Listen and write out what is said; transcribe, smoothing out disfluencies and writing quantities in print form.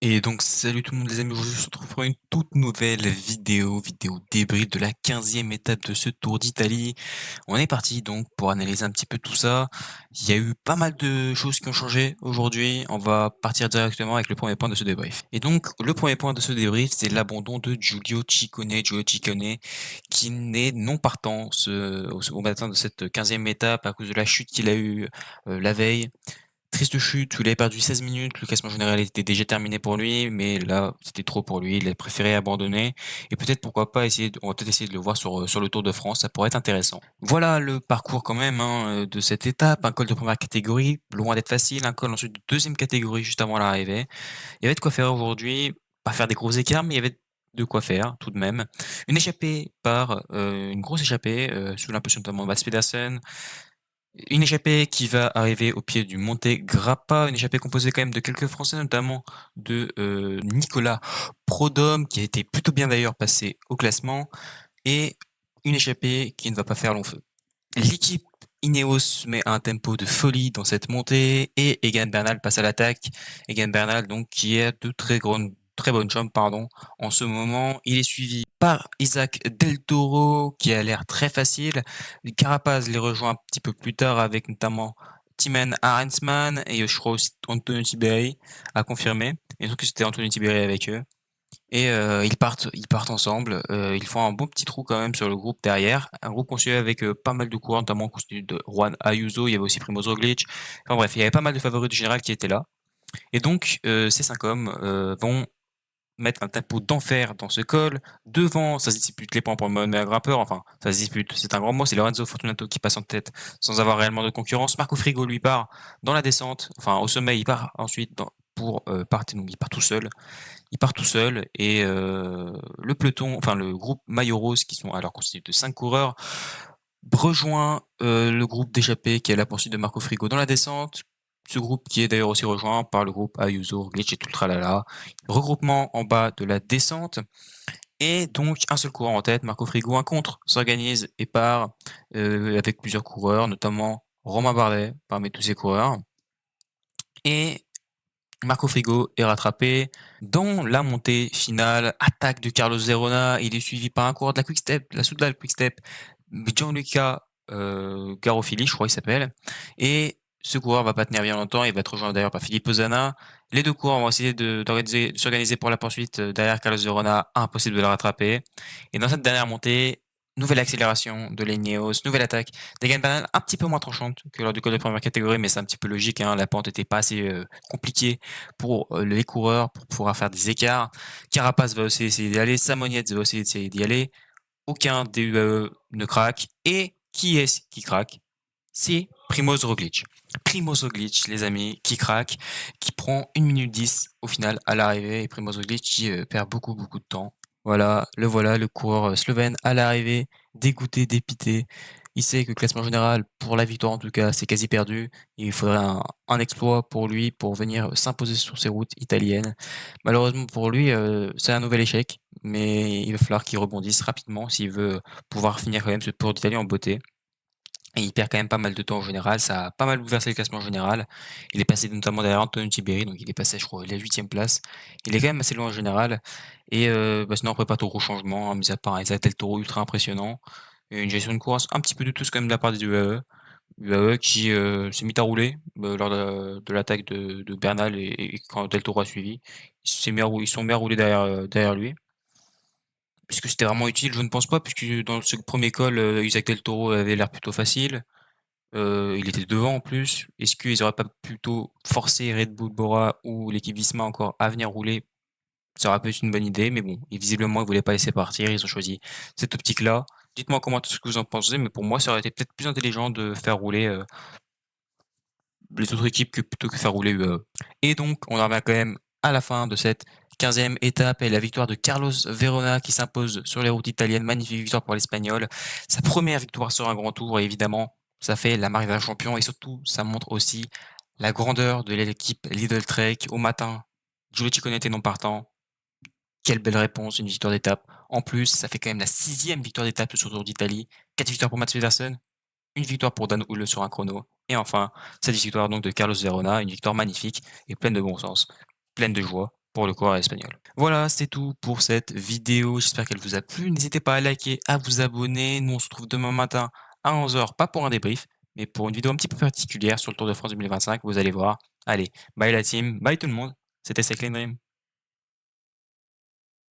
Et donc salut tout le monde les amis, aujourd'hui on se retrouve pour une toute nouvelle vidéo débrief de la 15e étape de ce Tour d'Italie. On est parti donc pour analyser un petit peu tout ça. Il y a eu pas mal de choses qui ont changé aujourd'hui. On va partir directement avec le premier point de ce débrief. Et donc le premier point de ce débrief, c'est l'abandon de Giulio Ciccone. Giulio Ciccone qui n'est non partant au matin de cette 15e étape à cause de la chute qu'il a eue la veille. Triste chute où il avait perdu 16 minutes, le classement général était déjà terminé pour lui, mais là, c'était trop pour lui, il a préféré abandonner et peut-être pourquoi pas essayer on va peut-être essayer de le voir sur le Tour de France, ça pourrait être intéressant. Voilà le parcours quand même, hein, de cette étape, un col de première catégorie, loin d'être facile, un col ensuite de deuxième catégorie juste avant l'arrivée. Il y avait de quoi faire aujourd'hui, pas faire des gros écarts, mais il y avait de quoi faire tout de même. Une échappée une grosse échappée, sous l'impulsion notamment de Mats Pedersen, une échappée qui va arriver au pied du Monte Grappa, une échappée composée quand même de quelques Français, notamment de Nicolas Prodhomme, qui a été plutôt bien d'ailleurs passé au classement, et une échappée qui ne va pas faire long feu. L'équipe Ineos met un tempo de folie dans cette montée et Egan Bernal passe à l'attaque. Egan Bernal donc qui est de très bonne jambes pardon en ce moment. Il est suivi par Isaac Del Toro qui a l'air très facile. Carapaz les rejoint un petit peu plus tard avec notamment Timen Arensman et je crois aussi Antonio Tiberi à confirmer. Et donc c'était Antonio Tiberi avec eux. Et ils partent ensemble, ils font un bon petit trou quand même sur le groupe derrière. Un groupe constitué avec, pas mal de coureurs, notamment constitué de Juan Ayuso, il y avait aussi Primoz Roglic. Enfin bref, il y avait pas mal de favoris du général qui étaient là. Et donc, ces 5 hommes, vont mettre un tempo d'enfer dans ce col. Devant, ça se dispute les points pour le meilleur grimpeur, enfin, ça se dispute, c'est un grand mot, c'est Lorenzo Fortunato qui passe en tête sans avoir réellement de concurrence. Marco Frigo lui part dans la descente, enfin au sommet, il part ensuite il part tout seul. Il part tout seul et le peloton, enfin le groupe maillot rose qui sont alors constitués de 5 coureurs, rejoint, le groupe d'échappés qui est à la poursuite de Marco Frigo dans la descente. Ce groupe qui est d'ailleurs aussi rejoint par le groupe Ayuso, Roglic et tout le tralala. Regroupement en bas de la descente et donc un seul coureur en tête, Marco Frigo. Un contre s'organise et part, avec plusieurs coureurs, notamment Romain Bardet parmi tous ces coureurs et Marco Frigo est rattrapé dans la montée finale, attaque de Carlos Verona, il est suivi par un coureur de la Quick-Step, la Soudal Quick-Step, Gianluca Garofili, je crois qu'il s'appelle, et ce coureur va pas tenir bien longtemps, il va être rejoint d'ailleurs par Filippo Zana. Les deux coureurs vont essayer de s'organiser pour la poursuite derrière Carlos Verona, impossible de le rattraper. Et dans cette dernière montée, nouvelle accélération de l'Ineos, nouvelle attaque. Degan Bernal un petit peu moins tranchante que lors du col de première catégorie, mais c'est un petit peu logique, hein, la pente était pas assez compliquée pour les coureurs pour pouvoir faire des écarts. Carapaz va aussi essayer d'y aller, Samoniette va aussi essayer d'y aller. Aucun des UAE ne craque. Et qui est-ce qui craque? C'est Primoz Roglic. Primoz Roglic, les amis, qui craque, qui prend 1 minute 10 au final à l'arrivée. Et Primoz Roglic qui perd beaucoup de temps. Voilà, le coureur slovène à l'arrivée, dégoûté, dépité. Il sait que le classement général, pour la victoire en tout cas, c'est quasi perdu. Il faudrait un exploit pour lui pour venir s'imposer sur ces routes italiennes. Malheureusement pour lui, c'est un nouvel échec, mais il va falloir qu'il rebondisse rapidement s'il veut pouvoir finir quand même ce Tour d'Italie en beauté. Et il perd quand même pas mal de temps au général, ça a pas mal bouleversé le classement général. Il est passé notamment derrière Antonio Tiberi, donc il est passé, je crois, la 8e place. Il est quand même assez loin en général. Et sinon après pas trop gros changements, hein, mis à part un Isaac Del Toro ultra impressionnant. Et une gestion de course un petit peu douteuse quand même de la part des UAE. UAE qui s'est mis à rouler lors de l'attaque de Bernal et quand Del Toro a suivi. Ils se sont mis à rouler derrière lui. Est-ce que c'était vraiment utile? Je ne pense pas, puisque dans ce premier col, Isaac Del Toro avait l'air plutôt facile. Il était devant en plus. Est-ce qu'ils auraient pas plutôt forcé Red Bull Bora ou l'équipe Visma encore à venir rouler? Ça aurait pu être une bonne idée, mais bon, et visiblement ils voulaient pas laisser partir, ils ont choisi cette optique-là. Dites-moi comment ce que vous en pensez, mais pour moi ça aurait été peut-être plus intelligent de faire rouler, les autres équipes que plutôt que faire rouler UAE. Et donc on en revient quand même à la fin de cette 15e étape et la victoire de Carlos Verona qui s'impose sur les routes italiennes. Magnifique victoire pour l'Espagnol. Sa première victoire sur un grand tour et évidemment, ça fait la marque d'un champion et surtout, ça montre aussi la grandeur de l'équipe Lidl Trek. Au matin, Giulio Ciccone était non partant. Quelle belle réponse, une victoire d'étape. En plus, ça fait quand même la 6e victoire d'étape sur le Tour d'Italie. 4 victoires pour Mats Pedersen, une victoire pour Dan Hule sur un chrono. Et enfin, cette victoire donc de Carlos Verona, une victoire magnifique et pleine de bon sens, pleine de joie pour le coureur espagnol. Voilà, c'est tout pour cette vidéo. J'espère qu'elle vous a plu. N'hésitez pas à liker, à vous abonner. Nous, on se retrouve demain matin à 11 heures, pas pour un débrief, mais pour une vidéo un petit peu particulière sur le Tour de France 2025. Vous allez voir. Allez, bye la team, bye tout le monde. C'était Cycling Dream.